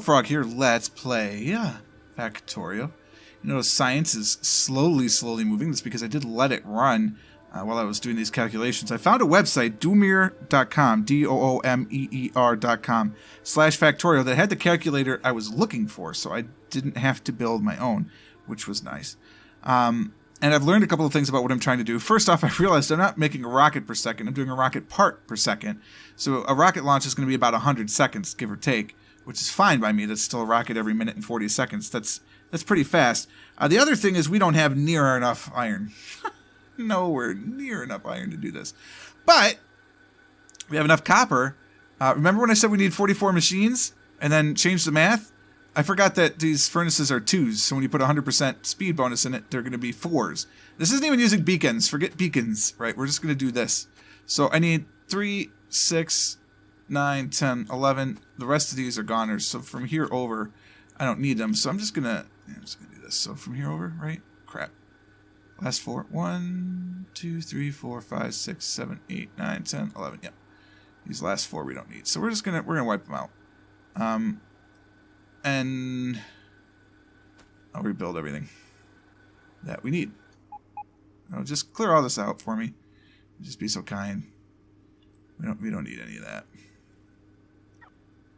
Frog here. Let's play Factorio. You notice science is slowly moving. That's because I did let it run while I was doing these calculations. I found a website, doomeer.com, DOOMEER.com/Factorio that had the calculator I was looking for, so I didn't have to build my own, which was nice. And I've learned a couple of things about what I'm trying to do. First off, I realized I'm not making a rocket per second. I'm doing a rocket part per second. So a rocket launch is going to be about 100 seconds, give or take, which is fine by me. That's still a rocket every minute and 40 seconds. That's pretty fast. The other thing is we don't have near enough iron. Nowhere near enough iron to do this. But we have enough copper. Remember when I said we need 44 machines and then change the math? I forgot that these furnaces are 2s, so when you put 100% speed bonus in it, they're going to be 4s. This isn't even using beacons. Forget beacons, right? We're just going to do this. So I need 3, 6, 9, 10, 11. The rest of these are goners. So from here over, I don't need them. So I'm just going to do this. So from here over, right? Crap. Last 4. 1, 2, 3, 4, 5, 6, 7, 8, 9, 10, 11. Yep. These last 4 we don't need. So we're going to wipe them out. And I'll rebuild everything that we need. Now just clear all this out for me. Just be so kind. We don't need any of that.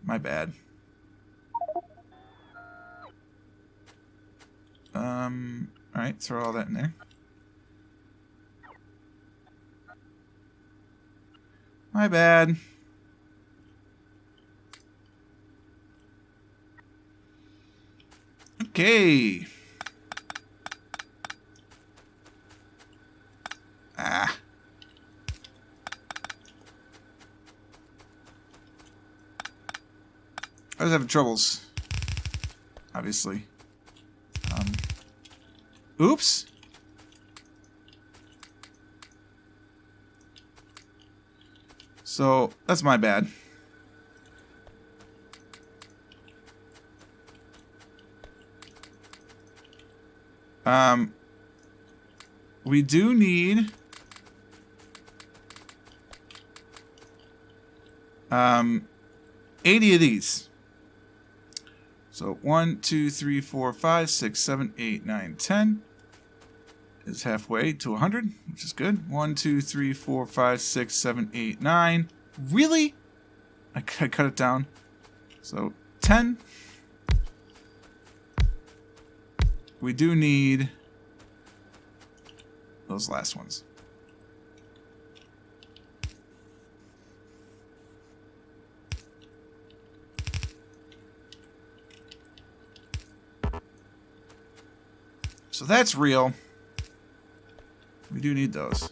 My bad. Alright, throw all that in there. My bad. Okay. I was having troubles, obviously. Oops. So, that's my bad. We do need 80 of these. So 1, 2, 3, 4, 5, 6, 7, 8, 9, 10 is halfway to 100, which is good. 1, 2, 3, 4, 5, 6, 7, 8, 9. Really? I cut it down. So 10. We do need those last ones. So that's real. We do need those.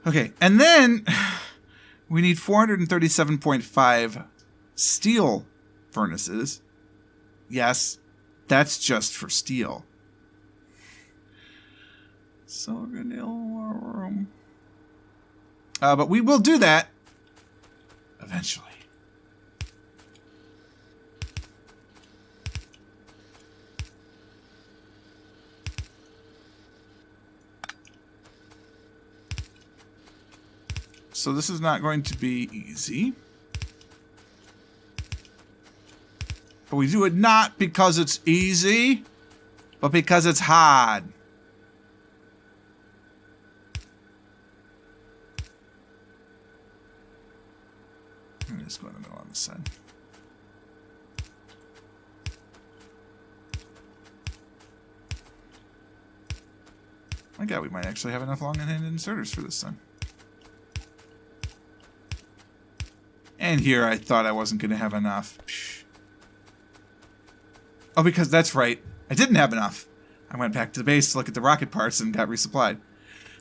Okay, and then we need 437.5 steel furnaces. Yes, that's just for steel. So we're gonna need a little more room. But we will do that eventually. So this is not going to be easy. But we do it not because it's easy, but because it's hard. Let me just go in the middle on this side. My God, we might actually have enough long-handed inserters for this son. And here I thought I wasn't going to have enough. Psh. Oh, because that's right. I didn't have enough. I went back to the base to look at the rocket parts and got resupplied.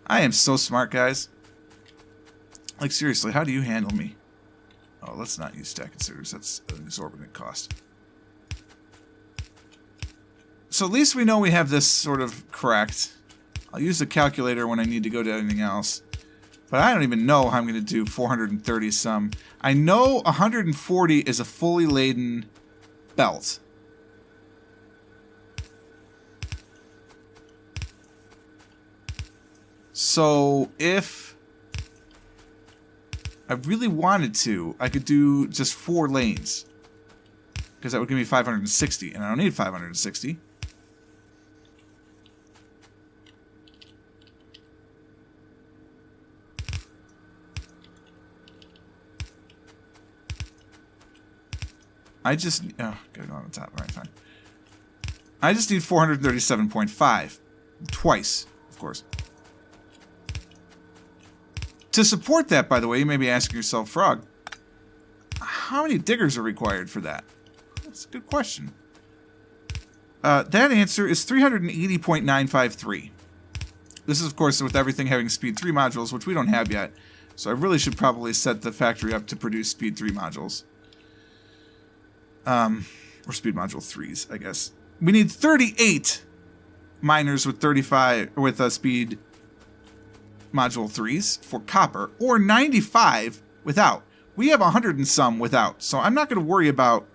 I am so smart, guys. Like, seriously, how do you handle me? Oh, let's not use stack inserters. That's an exorbitant cost. So at least we know we have this sort of correct. I'll use the calculator when I need to go to anything else. But I don't even know how I'm going to do 430 some. I know 140 is a fully laden belt. So if I really wanted to, I could do just 4 lanes. Because that would give me 560, and I don't need 560. I just... Oh, gotta go on the top. Alright, fine. I just need 437.5. Twice, of course. To support that, by the way, you may be asking yourself, Frog, how many diggers are required for that? That's a good question. That answer is 380.953. This is, of course, with everything having speed 3 modules, which we don't have yet. So I really should probably set the factory up to produce speed 3 modules. Or speed module 3s, I guess. We need 38 miners with 35 with speed module 3s for copper, or 95 without. We have 100 and some without, so I'm not going to worry about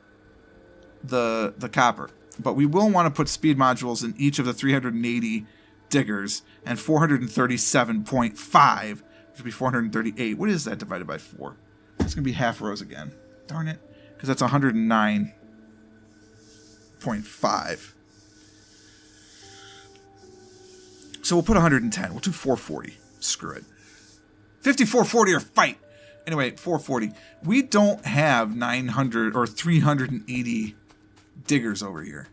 the copper. But we will want to put speed modules in each of the 380 diggers, and 437.5, which would be 438. What is that divided by 4? It's going to be half rows again. Darn it. Because that's 109.5. So we'll put 110. We'll do 440. Screw it. 5440 or fight. Anyway, 440. We don't have 900 or 380 diggers over here.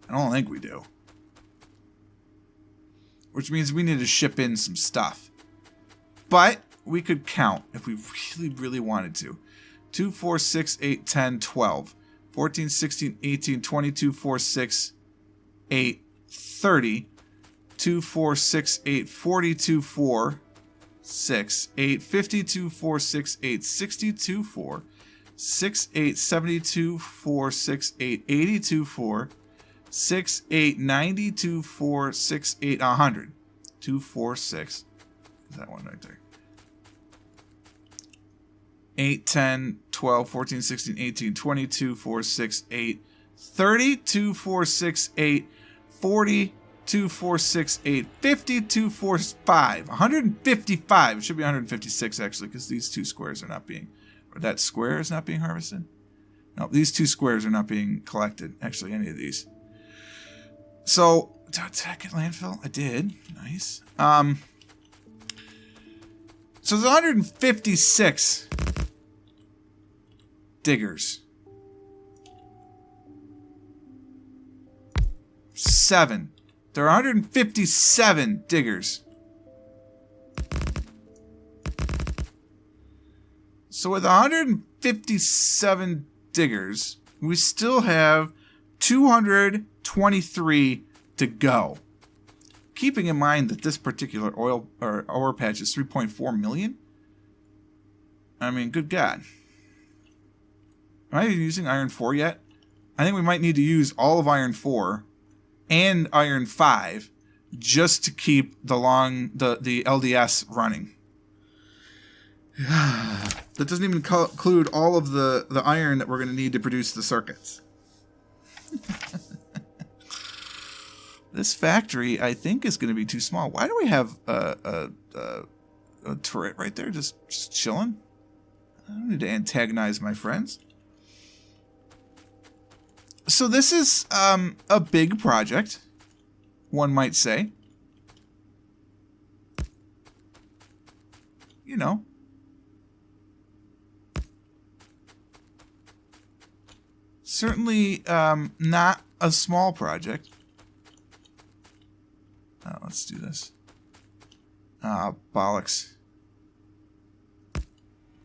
I don't think we do. Which means we need to ship in some stuff. But we could count if we really, really wanted to. 2, 4, 6, 8, 10, 12, 14, 16, 18, 22, 4, 6, 8, 30, 2, 4, 6, 8, 42, 4, 6, 8, 52, 4, 6, 8, 62, 4, 6, 8, 72, 4, 6, 8, 82, 4, 6, 8, 92, 4, 6, 8, 100. 2, 4, 6. That one right there. 8, 10, 12, 14, 16, 18, 22, 4, 6, 8, 30, 2, 4, 6, 8, 40, 2, 4, 6, 8, 50, 2, 4, 5. 155. It should be 156, actually, because these 2 squares are not being... Or that square is not being harvested? No, these 2 squares are not being collected. Actually, any of these. So, did I get landfill? I did. Nice. So there's 156 diggers. 7. There are 157 diggers. So with 157 diggers, we still have 223 to go. Keeping in mind that this particular ore patch is 3.4 million. I mean, good God. Am I using iron 4 yet? I think we might need to use all of iron 4 and iron 5 just to keep the LDS running. That doesn't even include all of the iron that we're going to need to produce the circuits. This factory, I think, is going to be too small. Why do we have a turret right there just chilling? I don't need to antagonize my friends. So this is a big project, one might say. You know. Certainly not a small project. Let's do this. Bollocks.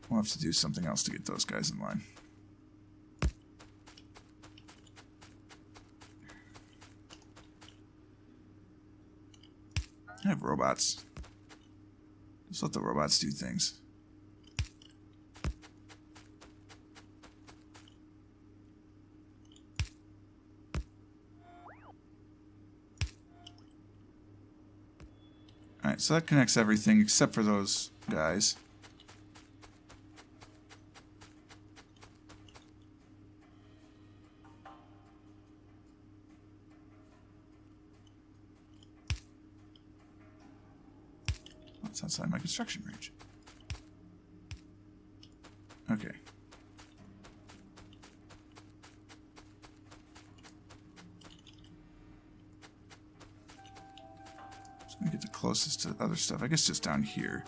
We'll have to do something else to get those guys in line. I have robots. Just let the robots do things. Alright, so that connects everything except for those guys. That's outside my construction range. Okay. Just gonna get the closest to other stuff. I guess just down here.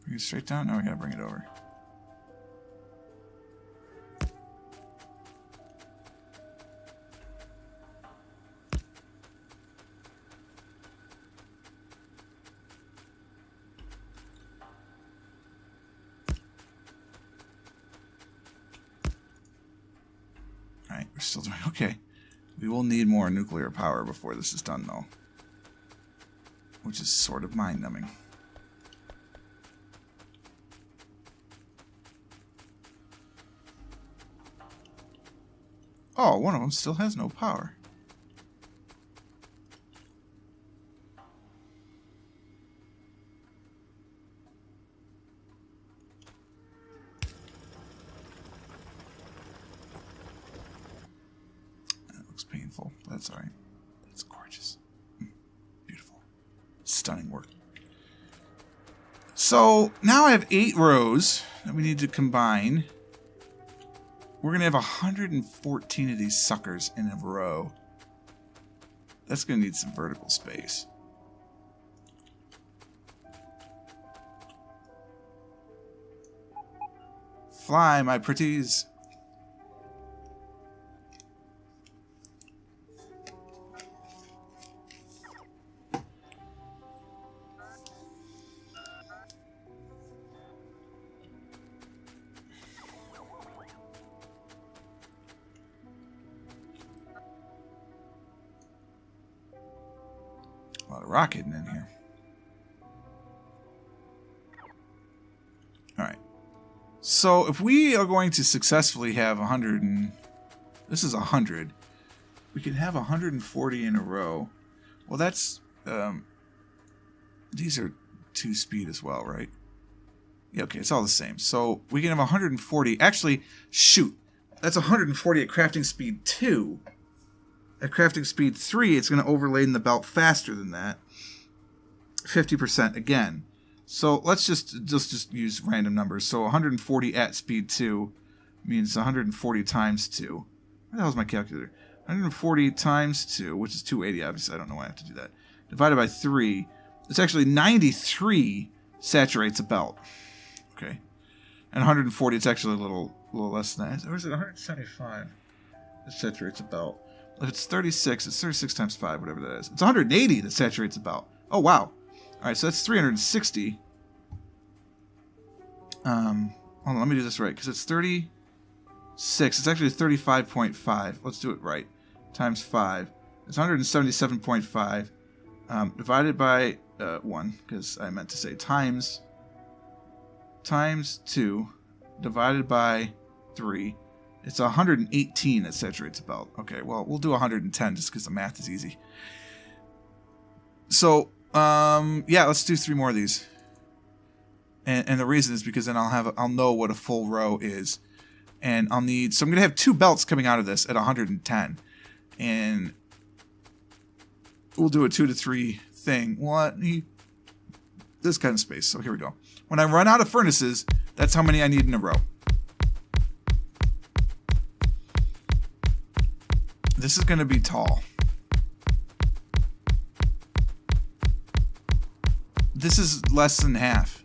Bring it straight down? No, we gotta bring it over. Alright, we're still doing okay. We will need more nuclear power before this is done, though. Which is sort of mind-numbing. Oh, one of them still has no power. That looks painful. That's alright. That's gorgeous. Beautiful. Stunning work. So, now I have 8 rows that we need to combine. We're going to have 114 of these suckers in a row. That's going to need some vertical space. Fly, my pretties. A lot of rock hidden in here. Alright. So if we are going to successfully have 100 and... This is 100. We can have 140 in a row. Well, that's... these are 2 speed as well, right? Yeah, okay, it's all the same. So we can have 140. Actually, shoot. That's 140 at crafting speed 2. At crafting speed 3, it's going to overlay in the belt faster than that. 50% again. So let's just use random numbers. So 140 at speed 2 means 140 times 2. Where the hell is my calculator? 140 times 2, which is 280, obviously. I don't know why I have to do that. Divided by 3. It's actually 93 saturates a belt. Okay. And 140, it's actually a little less than that. Or is it 175 that saturates a belt? If it's 36, it's 36 times 5, whatever that is. It's 180 that saturates a belt. Oh, wow. Alright, so that's 360. Hold on, let me do this right, because it's 36. It's actually 35.5. Let's do it right. Times 5. It's 177.5. Divided by 1, because I meant to say times 2, divided by 3. It's 118 that saturates a belt. Okay, well, we'll do 110 just because the math is easy. So, yeah, let's do 3 more of these. And the reason is because then I'll know what a full row is. And I'll need... So I'm going to have 2 belts coming out of this at 110. And we'll do a 2 to 3 thing. Well, I need this kind of space. So here we go. When I run out of furnaces, that's how many I need in a row. This is going to be tall. This is less than half.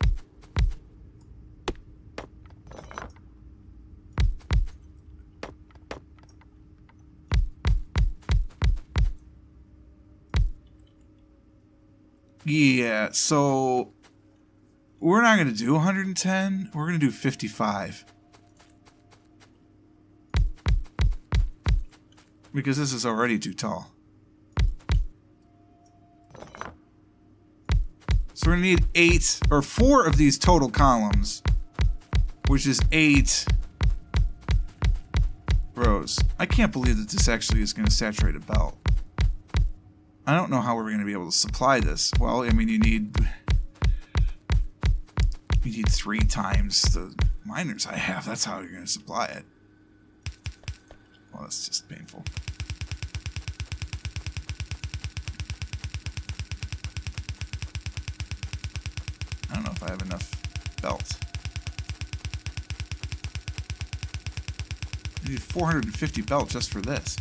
Yeah, so we're not going to do 110. We're going to do 55. Because this is already too tall. So we're going to need 8 or 4 of these total columns, which is 8 rows. I can't believe that this actually is going to saturate a belt. I don't know how we're going to be able to supply this. Well, I mean, you need 3 times the miners I have. That's how you're going to supply it. Well, that's just painful. if I have enough belt. I need 450 belt just for this.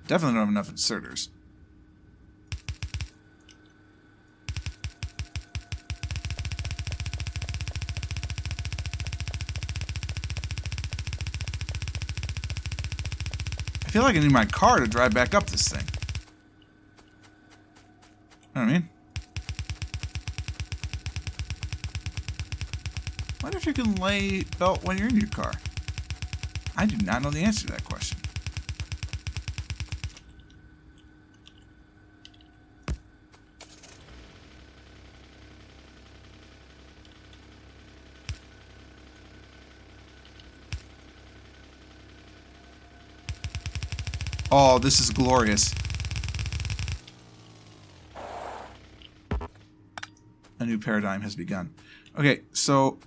Definitely don't have enough inserters. I feel like I need my car to drive back up this thing. You know what I mean? I wonder if you can lay belt when you're in your car. I do not know the answer to that question. Oh, this is glorious. A new paradigm has begun. Okay, so...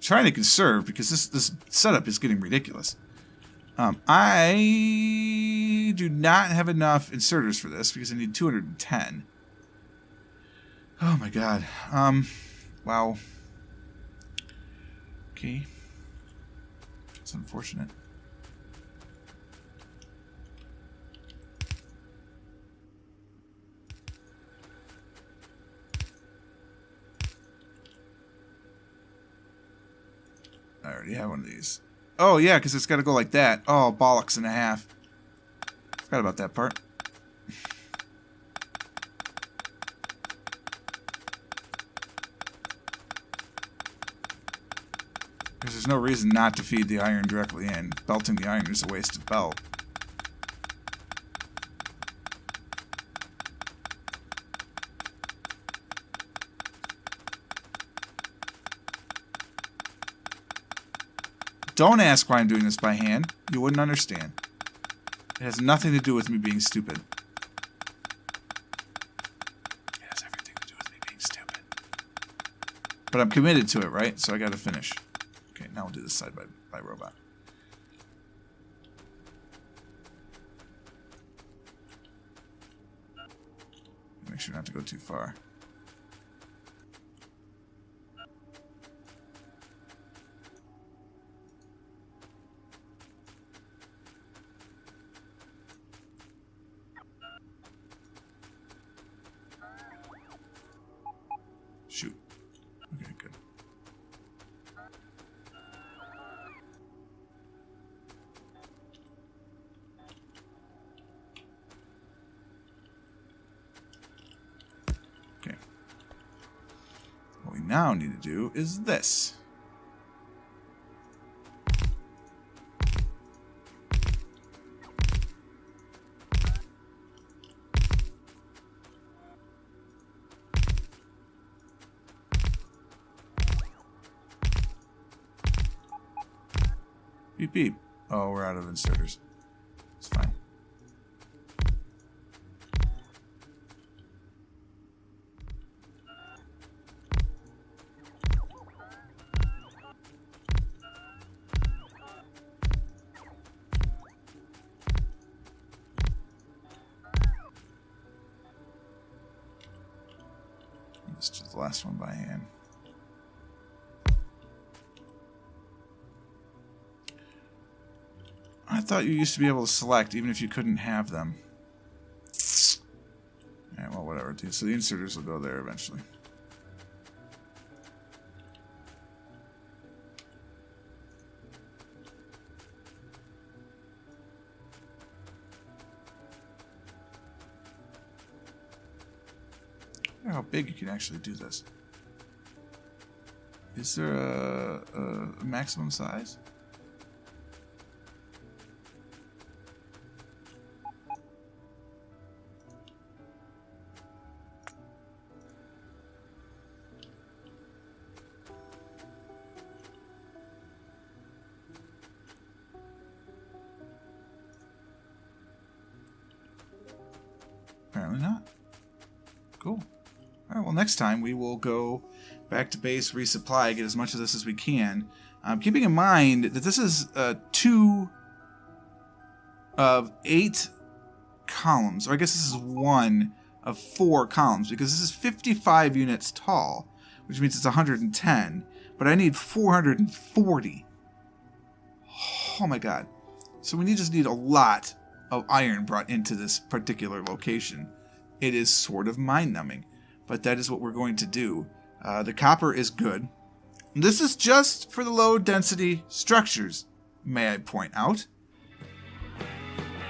trying to conserve because this setup is getting ridiculous. I do not have enough inserters for this because I need 210. Oh my god. Wow. Okay. It's unfortunate. I already have one of these. Oh, yeah, because it's got to go like that. Oh, bollocks and a half. Forgot about that part. Because there's no reason not to feed the iron directly in. Belting the iron is a waste of belt. Don't ask why I'm doing this by hand. You wouldn't understand. It has nothing to do with me being stupid. It has everything to do with me being stupid. But I'm committed to it, right? So I gotta finish. Okay, now we'll do this side by robot. Make sure not to go too far. Shoot. Okay, good. Okay. What we now need to do is this. Beep beep. Oh, we're out of inserters. It's fine. Let's do the last one by hand. I thought you used to be able to select even if you couldn't have them. Yeah, well, whatever. So the inserters will go there eventually. I wonder how big you can actually do this. Is there a maximum size? Apparently not. Cool. All right, well, next time we will go back to base, resupply, get as much of this as we can. Keeping in mind that this is 2 of 8 columns, or I guess this is 1 of 4 columns, because this is 55 units tall, which means it's 110, but I need 440. Oh my god. So we just need a lot of iron brought into this particular location. It is sort of mind-numbing, but that is what we're going to do. The copper is good. This is just for the low-density structures, may I point out.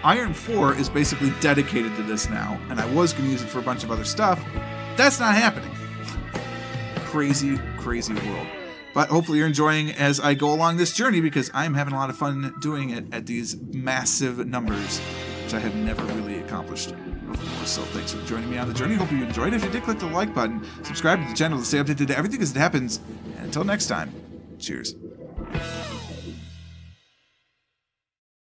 Iron 4 is basically dedicated to this now, and I was going to use it for a bunch of other stuff. That's not happening. Crazy, crazy world. But hopefully you're enjoying as I go along this journey, because I'm having a lot of fun doing it at these massive numbers, which I have never really accomplished before. So thanks for joining me on the journey. Hope you enjoyed. If you did, click the like button. Subscribe to the channel to stay updated to everything as it happens. And until next time, cheers.